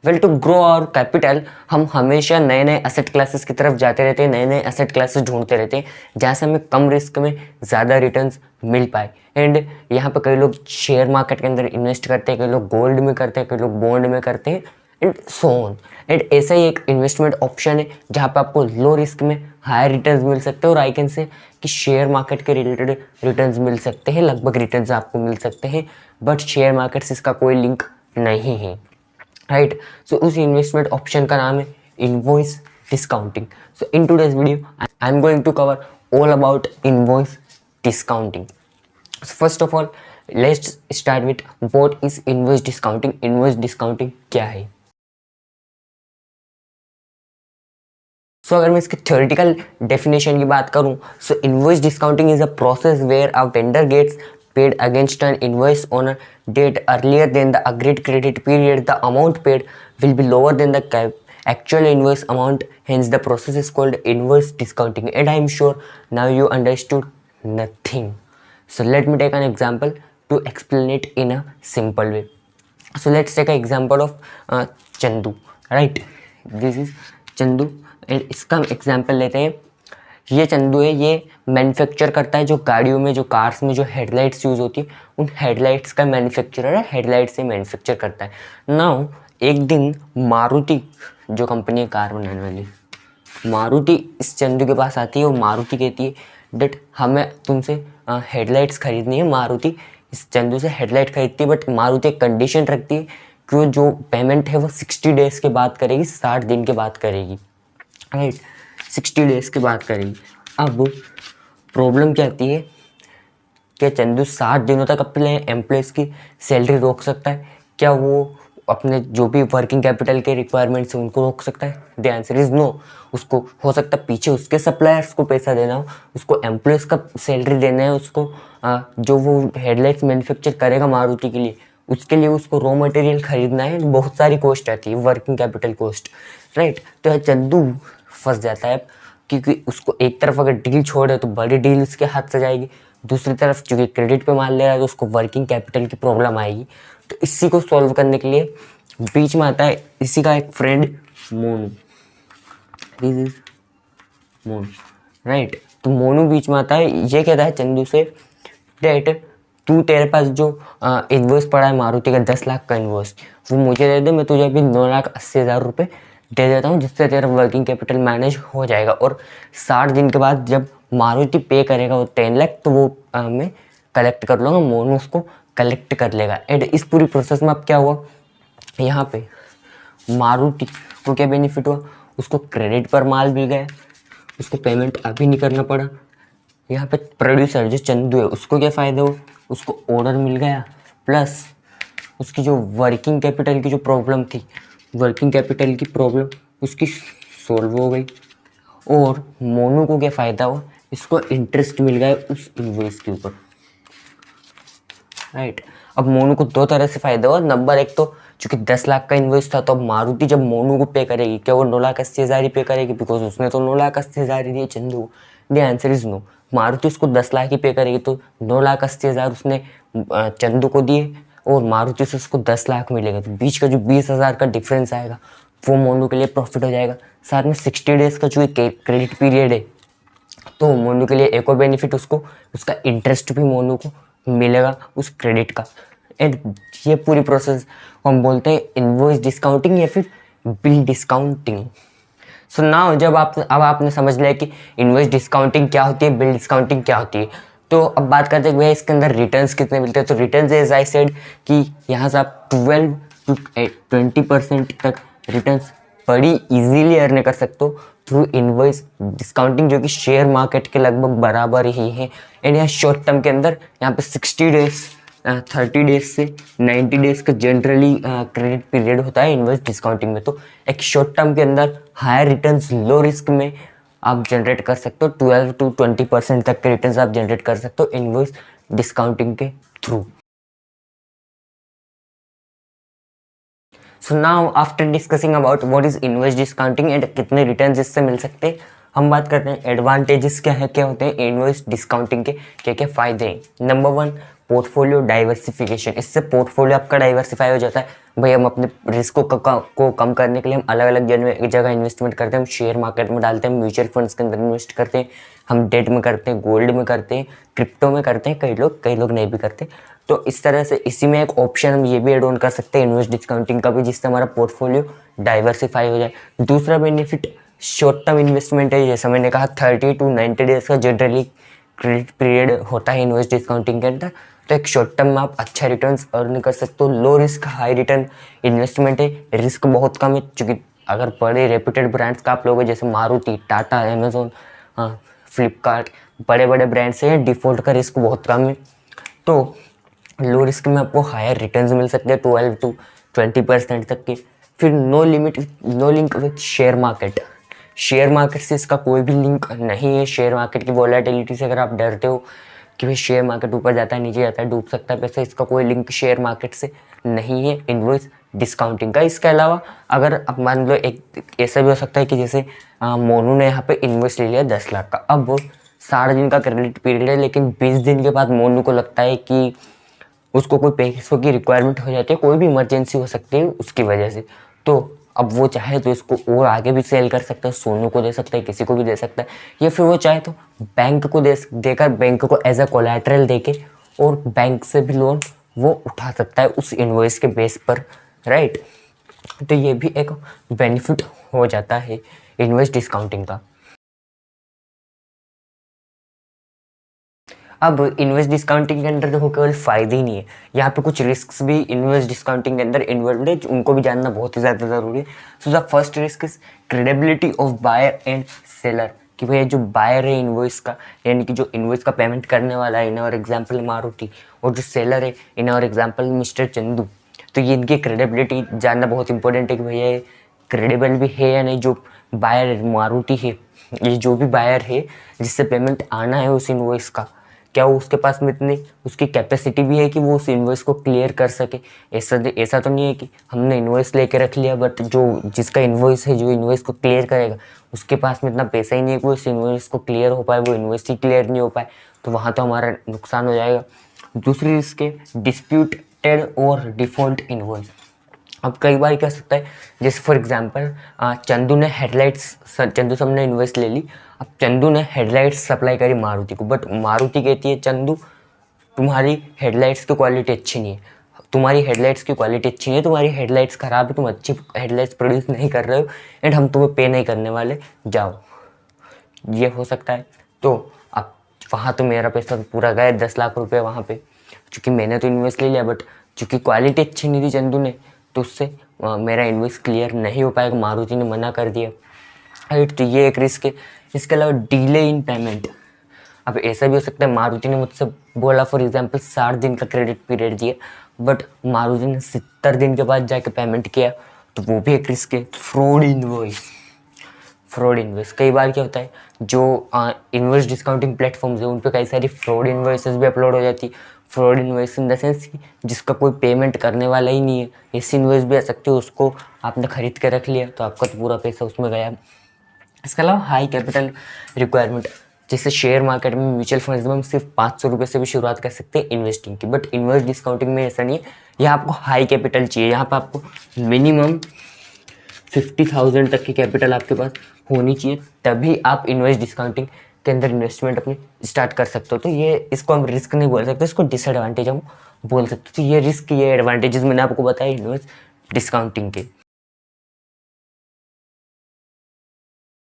Well to grow our capital हम हमेशा नए नए एसेट क्लासेस की तरफ जाते रहते हैं, नए नए एसेट क्लासेस ढूंढते रहते हैं जहाँ से हमें कम रिस्क में ज़्यादा रिटर्न्स मिल पाए। एंड यहाँ पर कई लोग शेयर मार्केट के अंदर इन्वेस्ट करते हैं, कई लोग गोल्ड में करते हैं, कई लोग बॉन्ड में करते हैं एंड सो ऑन। एंड ऐसा ही एक इन्वेस्टमेंट ऑप्शन है जहाँ पे आपको लो रिस्क में हायर रिटर्न्स मिल सकते हैं और आई कैन से कि शेयर मार्केट के रिलेटेड रिटर्न्स मिल सकते हैं, लगभग रिटर्न्स आपको मिल सकते हैं, बट शेयर मार्केट से इसका कोई लिंक नहीं है, राइट। सो उस इन्वेस्टमेंट ऑप्शन का नाम है invoice discounting. So in today's video I am going to cover all about invoice discounting. First of all let's start with what is invoice discounting. Invoice discounting क्या है? सो अगर मैं इसके थ्योरेटिकल डेफिनेशन की बात करूं, so invoice discounting is a process where a vendor gets paid against an invoice on a date earlier than the agreed credit period. The amount paid will be lower than the actual invoice amount, hence the process is called invoice discounting. And I am sure now you understood nothing. So let me take an example to explain it in a simple way. So let's take an example of Chandu, right? This is Chandu and इसका example लेते हैं। ये चंदू है, ये manufacture करता है जो गाड़ियों में, जो कार्स में जो हेडलाइट्स यूज़ होती है उन हेडलाइट्स का मैन्युफैक्चरर है, हेडलाइट से मैन्युफैक्चर करता है। नाउ एक दिन मारुति जो कंपनी है कार बनाने वाली, मारुति इस चंदू के पास आती है और मारुति कहती है डट हमें तुमसे हेडलाइट्स खरीदनी है। मारुति इस चंदू से हेडलाइट खरीदती है, बट मारुति एक कंडीशन रखती है कि वो जो पेमेंट है वो 60 डेज़ के बाद करेगी, 60 दिन के बाद करेगी, राइट, 60 डेज़ के बाद करेगी। अब प्रॉब्लम क्या आती है कि चंदू 60 दिनों तक अपने एम्प्लॉयज़ की सैलरी रोक सकता है? क्या वो अपने जो भी वर्किंग कैपिटल के रिक्वायरमेंट्स हैं उनको रोक सकता है? The answer is no. उसको हो सकता है पीछे उसके सप्लायर्स को पैसा देना हो, उसको एम्प्लॉयज़ का सैलरी देना है, उसको जो वो हेडलाइट्स मैन्युफैक्चर करेगा मारुति के लिए, उसके लिए उसको रॉ मटेरियल खरीदना है, बहुत सारी कॉस्ट आती है, वर्किंग कैपिटल कॉस्ट, राइट। तो यह चंदू फंस जाता है क्योंकि उसको एक तरफ अगर डील छोड़े तो बड़ी डील उसके हाथ से जाएगी, दूसरी तरफ चूँकि क्रेडिट पे माल ले रहा है तो उसको वर्किंग कैपिटल की प्रॉब्लम आएगी। तो इसी को सॉल्व करने के लिए बीच में आता है इसी का एक friend Monu. This is Monu, right. तो मोनू बीच में आता है, ये कहता है चंदू से डेट तू तेरे पास जो इन्वॉइस पड़ा है मारुति का 10 लाख का इन्वॉइस वो मुझे दे दे, मैं तुझे अभी 9,80,000 रुपये दे देता हूँ जिससे तेरा वर्किंग कैपिटल मैनेज हो जाएगा। और 60 दिन के बाद जब मारुति पे करेगा वो 10 लाख तो वो मैं कलेक्ट कर लूँगा, मोनू उसको कलेक्ट कर लेगा। एंड इस पूरी प्रोसेस में अब क्या हुआ, यहाँ पे मारुति को क्या बेनिफिट हुआ, उसको क्रेडिट पर माल मिल गया, उसको पेमेंट अभी नहीं करना पड़ा। यहाँ पे प्रोड्यूसर जो चंदू है उसको क्या फ़ायदा हुआ, उसको ऑर्डर मिल गया, प्लस उसकी जो वर्किंग कैपिटल की जो प्रॉब्लम थी, वर्किंग कैपिटल की प्रॉब्लम उसकी सॉल्व हो गई। और मोनू को क्या फ़ायदा हुआ, इसको इंटरेस्ट मिल गया उस इन्वॉइस के ऊपर, राइट। अब मोनू को दो तरह से फ़ायदा हुआ। नंबर एक तो चूँकि 10 लाख का इन्वॉइस था तो अब मारुति जब मोनू को पे करेगी, क्या वो 9,80,000 ही पे करेगी? बिकॉज उसने तो 9,80,000 ही दिए चंदू को। The answer is no. Maruti उसको 10 लाख ही पे करेगी तो 9,80,000 उसने चंदू को दिए और मारुति से उसको 10 लाख मिलेगा, तो बीच का जो 20,000 का डिफरेंस आएगा वो मोनू के लिए प्रॉफिट हो जाएगा। साथ में 60 डेज़ का जो क्रेडिट पीरियड है तो मोनू के लिए एक और बेनिफिट, उसको उसका इंटरेस्ट भी मोनू को मिलेगा उस क्रेडिट का। एंड ये पूरी प्रोसेस को हम बोलते हैं इनवॉइस डिस्काउंटिंग या फिर बिल डिस्काउंटिंग। सो नाउ जब अब आपने समझ लिया कि इनवॉइस डिस्काउंटिंग क्या होती है, बिल डिस्काउंटिंग क्या होती है, तो अब बात करते हैं भैया इसके अंदर रिटर्न्स कितने मिलते हैं। तो रिटर्न्स एज आई सेड कि यहाँ से आप 12 to 20% तक रिटर्न्स बड़ी इजीली अर्न कर सकते हो थ्रू इनवॉइस डिस्काउंटिंग, जो कि शेयर मार्केट के लगभग बराबर ही है। एंड यहाँ शॉर्ट टर्म के अंदर यहाँ पे 60 डेज 30 डेज से 90 डेज़ का जनरली क्रेडिट पीरियड होता है इनवॉइस डिस्काउंटिंग में। तो एक शॉर्ट टर्म के अंदर हायर रिटर्न्स लो रिस्क में आप जनरेट कर सकते हो, 12 to 20% तक के रिटर्न्स आप जनरेट कर सकते हो इनवॉइस डिस्काउंटिंग के through. So now after discussing about what is invoice discounting and कितने रिटर्न्स इससे मिल सकते हैं, हम बात करते हैं एडवांटेजेस क्या होते हैं इनवॉइस डिस्काउंटिंग के, क्या क्या फ़ायदे हैं। नंबर 1, पोर्टफोलियो डाइवर्सिफिकेशन, इससे पोर्टफोलियो आपका डाइवर्सिफाई हो जाता है। भाई हम अपने रिस्क को कम करने के लिए हम अलग अलग जगह इन्वेस्टमेंट करते हैं, हम शेयर मार्केट में डालते हैं, म्यूचुअल फंड्स के अंदर इन्वेस्ट करते हैं, हम डेट में करते हैं, गोल्ड में करते हैं, क्रिप्टो में करते हैं, कई लोग नहीं भी करते। तो इस तरह से इसी में एक ऑप्शन हम ये भी एड ऑन कर सकते हैं इन्वेस्ट डिस्काउंटिंग का भी, जिससे हमारा पोर्टफोलियो डाइवर्सिफाई हो जाए। दूसरा बेनिफिट शॉर्ट टर्म इन्वेस्टमेंट है। जैसा मैंने कहा 30 to 90 डेज का जनरली क्रेडिट पीरियड होता है इन्वेस्ट डिस्काउंटिंग के अंदर। तो एक शॉर्ट टर्म में आप अच्छा रिटर्न्स अर्न कर सकते हो। Low risk high return investment है, रिस्क बहुत कम है, क्योंकि अगर बड़े रेप्यूटेड ब्रांड्स का आप लोग जैसे मारुति, टाटा, अमेजोन, फ्लिपकार्ट, बड़े बड़े ब्रांड्स हैं, डिफ़ॉल्ट का रिस्क बहुत कम है। तो लो रिस्क में आपको हायर रिटर्न्स मिल सकते हैं 12 to 20% तक के। फिर no link with share market. Share market से इसका कोई भी लिंक नहीं है। शेयर मार्केट की वॉलेटिलिटी से अगर आप डरते हो कि भाई शेयर मार्केट ऊपर जाता है, नीचे जाता है, डूब सकता है पैसा, इसका कोई लिंक शेयर मार्केट से नहीं है इनवॉइस डिस्काउंटिंग का। इसके अलावा अगर अब मान लो एक ऐसा भी हो सकता है कि जैसे मोनू ने यहाँ पे इन्वेस्ट ले लिया 10 लाख का, अब वो 60 दिन का क्रेडिट पीरियड है, लेकिन 20 दिन के बाद मोनू को लगता है कि उसको कोई पैसों की रिक्वायरमेंट हो जाती है, कोई भी इमरजेंसी हो सकती है उसकी वजह से। तो अब वो चाहे तो इसको और आगे भी सेल कर सकता है, सोनू को दे सकता है, किसी को भी दे सकता है, या फिर वो चाहे तो बैंक को देकर बैंक को एज अ कोलैटरल देके और बैंक से भी लोन वो उठा सकता है उस इनवॉइस के बेस पर, राइट। तो ये भी एक बेनिफिट हो जाता है इनवॉइस डिस्काउंटिंग का। अब इन्वेस्ट डिस्काउंटिंग के अंदर देखो केवल फ़ायदे ही नहीं है, यहाँ पे कुछ रिस्क्स भी इन्वेस्ट डिस्काउंटिंग के अंदर इन्वॉल्व है, उनको भी जानना बहुत ही ज़्यादा ज़रूरी है। So the first risk is credibility of buyer and seller, कि भाई जो बायर है इन्वॉइस का, यानी कि जो इन्वॉइस का पेमेंट करने वाला है, इन और एग्जाम्पल मारुति, और जो सेलर है इन और एग्जाम्पल मिस्टर चंदू, तो ये इनकी क्रेडिबिलिटी जानना बहुत इंपॉर्टेंट है कि भैया ये क्रेडिबल भी है या नहीं। जो बायर मारुति है, ये जो भी बायर है जिससे पेमेंट आना है उस इन्वॉइस का, क्या वो उसके पास में इतनी उसकी कैपेसिटी भी है कि वो उस इन्वॉइस को क्लियर कर सके। ऐसा तो नहीं है कि हमने इन्वॉइस लेके रख लिया बट जो जिसका इन्वॉइस है, जो इन्वॉइस को क्लियर करेगा, उसके पास में इतना पैसा ही नहीं है कि उस इन्वॉइस को क्लियर हो पाए, वो इन्वॉइस ही क्लियर नहीं हो पाए, तो वहाँ तो हमारा नुकसान हो जाएगा। दूसरी रिस्क है डिस्प्यूटेड और डिफ़ॉल्ट इन्वॉइस। अब कई बार क्या सकता है, जैसे फॉर एग्जांपल चंदू ने हेडलाइट्स, चंदू से हमने इन्वेस्ट ले ली, अब चंदू ने हेडलाइट्स सप्लाई करी मारुति को, बट मारुति कहती है चंदू तुम्हारी हेडलाइट्स की क्वालिटी अच्छी नहीं है, तुम्हारी हेडलाइट्स की क्वालिटी अच्छी नहीं है, तुम्हारी हेडलाइट्स ख़राब है, तुम अच्छी हेडलाइट्स प्रोड्यूस नहीं कर रहे हो एंड हम तुम्हें पे नहीं करने वाले, जाओ। ये हो सकता है। तो अब वहाँ तो मेरा पैसा पूरा गया 10 लाख रुपये वहाँ पे, क्योंकि मैंने तो इन्वेस्ट ले लिया, बट चूँकि क्वालिटी अच्छी नहीं थी चंदू ने, तो उससे मेरा इन्वेस्ट क्लियर नहीं हो पाएगा, मारुति ने मना कर दिया, राइट। तो ये एक रिस्क है। इसके अलावा डिले इन पेमेंट। अब ऐसा भी हो सकता है मारुति ने मुझसे बोला फॉर एग्जांपल 60 दिन का क्रेडिट पीरियड दिया, बट मारुति ने 70 दिन के बाद जाके पेमेंट किया, तो वो भी एक रिस्क है। फ्रॉड इन्वॉइस कई बार क्या होता है, जो इन्वेस्ट डिस्काउंटिंग प्लेटफॉर्म्स है उन पे कई सारी फ्रॉड इन्वॉइसेस भी अपलोड हो जाती है। Fraud invoice in the sense कि जिसका कोई पेमेंट करने वाला ही नहीं है, ऐसी इन्वॉइस भी आ सकती है, उसको आपने खरीद के रख लिया तो आपका तो पूरा पैसा उसमें गया। इसके अलावा हाई कैपिटल रिक्वायरमेंट, जैसे शेयर मार्केट में, म्यूचुअल फंड्स में हम सिर्फ 500 रुपये से भी शुरुआत कर सकते हैं इन्वेस्टिंग की, बट इन्वेस्ट डिस्काउंटिंग में ऐसा नहीं है। यहाँ आपको हाई कैपिटल चाहिए, यहाँ पर आपको मिनिमम 50,000 तक की कैपिटल आपके पास होनी चाहिए, तभी आप इन्वेस्ट डिस्काउंटिंग के अंदर इन्वेस्टमेंट अपनी स्टार्ट कर सकते हो। तो ये इसको हम रिस्क नहीं बोल सकते, इसको डिसएडवांटेज हम बोल सकते हो। तो ये रिस्क, ये एडवांटेजेस मैंने आपको बताया इन्वेस्ट डिस्काउंटिंग के।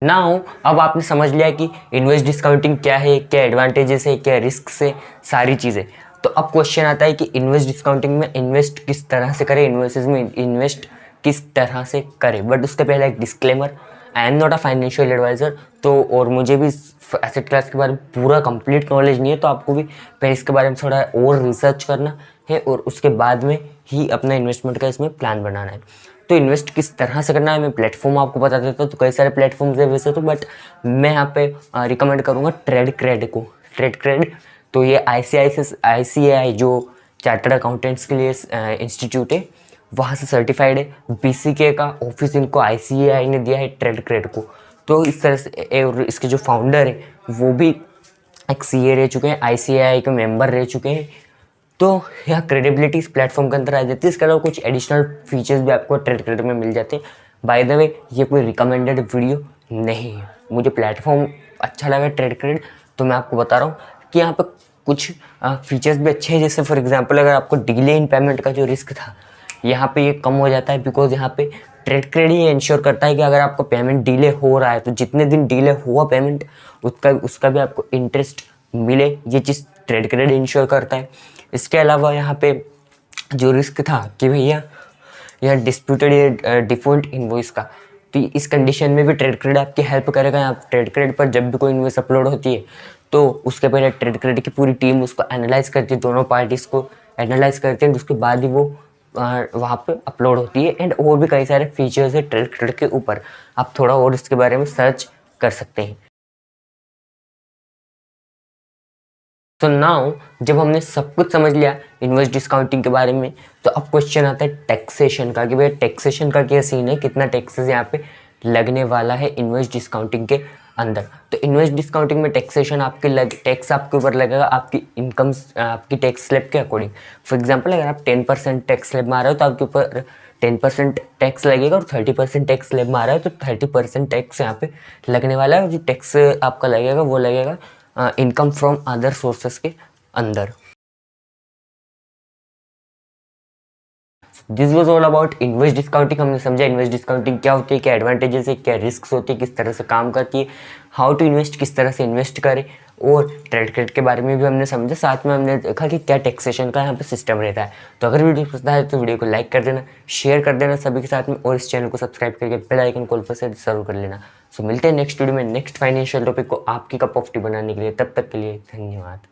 नाउ अब आपने समझ लिया कि इन्वेस्ट डिस्काउंटिंग क्या है, क्या एडवांटेजेस है, क्या रिस्क से सारी चीज़ें। तो अब क्वेश्चन आता है कि इन्वेस्ट डिस्काउंटिंग में इन्वेस्ट किस तरह से करें, इन्वेस्टर्स में इन्वेस्ट किस तरह से करें। बट उसके पहले एक disclaimer, I am not a financial advisor, तो और मुझे भी एसेट क्लास के बारे में पूरा कंप्लीट नॉलेज नहीं है, तो आपको भी पहले इसके बारे में थोड़ा और रिसर्च करना है और उसके बाद में ही अपना इन्वेस्टमेंट का इसमें प्लान बनाना है। तो इन्वेस्ट किस तरह से करना है मैं प्लेटफॉर्म आपको बता देता हूँ। तो कई सारे प्लेटफॉर्म्स है वैसे तो, बट मैं यहाँ पे रिकमेंड करूँगा ट्रेडक्रेड को। ट्रेडक्रेड तो ये ICAI जो चार्टर्ड अकाउंटेंट्स के लिए इंस्टीट्यूट है, वहाँ से सर्टिफाइड है। BCK का ऑफिस इनको ICAI ने दिया है ट्रेडक्रेड को। तो इस तरह से और इसके जो फाउंडर है वो भी एक CA रह चुके हैं, ICAI के मेंबर रह चुके हैं। तो यह क्रेडिबिलिटी इस प्लेटफॉर्म के अंदर आ जाती है। इसके अलावा कुछ एडिशनल फीचर्स भी आपको ट्रेड क्रेडिट में मिल जाते हैं। बाय द वे ये कोई रिकमेंडेड वीडियो नहीं है, मुझे प्लेटफॉर्म अच्छा लगा ट्रेड क्रेडिट तो मैं आपको बता रहा हूँ कि यहाँ पर कुछ फीचर्स भी अच्छे हैं। जैसे फॉर एग्जांपल अगर आपको डिले इन पेमेंट का जो रिस्क था यहाँ पे ये कम हो जाता है, बिकॉज यहाँ पे ट्रेड क्रेडिट ये इंश्योर करता है कि अगर आपको पेमेंट डिले हो रहा है तो जितने दिन डिले हुआ पेमेंट उसका भी आपको इंटरेस्ट मिले, ये चीज़ ट्रेड क्रेडिट इंश्योर करता है। इसके अलावा यहाँ पे जो रिस्क था कि भैया यह डिस्प्यूटेड डिफॉल्ट इनवॉइस का, तो इस कंडीशन में भी ट्रेड क्रेडिट आपकी हेल्प करेगा। यहाँ ट्रेड क्रेडिट पर जब भी कोई इनवॉइस अपलोड होती है तो उसके पहले ट्रेड क्रेडिट की पूरी टीम उसको एनालाइज करती है, दोनों पार्टीज़ को एनालाइज करते हैं, उसके बाद ही वो वहाँ पे अपलोड होती है। एंड और भी कई सारे फीचर्स है ट्रेड क्रेडिट के ऊपर, आप थोड़ा और इसके बारे में सर्च कर सकते हैं। तो नाउ जब हमने सब कुछ समझ लिया इनवॉइस डिस्काउंटिंग के बारे में, तो अब क्वेश्चन आता है टैक्सेशन का कि भैया टैक्सेशन का क्या सीन है, कितना टैक्सेस यहाँ पे लगने वाला है इनवॉइस डिस्काउंटिंग के अंदर। तो इनवॉइस डिस्काउंटिंग में टैक्सेशन टैक्स आपके ऊपर लगेगा आपकी इनकम, आपकी टैक्स स्लैब के अकॉर्डिंग। फॉर एग्जाम्पल अगर आप 10% टैक्स स्लैब में आ रहे हो तो आपके ऊपर 10% टैक्स लगेगा, और 30% टैक्स स्लैब में आ रहा है तो 30% टैक्स यहाँ पे लगने वाला है। और जो टैक्स आपका लगेगा वो लगेगा इनकम फ्रॉम अदर सोर्सेस के अंदर। This was all about invoice discounting. हमने समझा इनवॉइस डिस्काउंटिंग क्या होती है, क्या एडवांटेजेस है, क्या रिस्क होती है, किस तरह से काम करती है, हाउ टू इन्वेस्ट, किस तरह से इन्वेस्ट करें, और ट्रेड क्रेडिट के बारे में भी हमने समझा। साथ में हमने देखा कि क्या टैक्सेशन का यहाँ पे सिस्टम रहता है। तो अगर वीडियो पसंद आए तो वीडियो को लाइक कर देना, शेयर कर देना सभी के साथ में, और इस चैनल को सब्सक्राइब करके बेल आइकन कॉल पर से जरूर कर लेना। सो मिलते हैं नेक्स्ट वीडियो में नेक्स्ट फाइनेंशियल टॉपिक को आपकी कप ऑफ टी बनाने के लिए। तब तक के लिए धन्यवाद।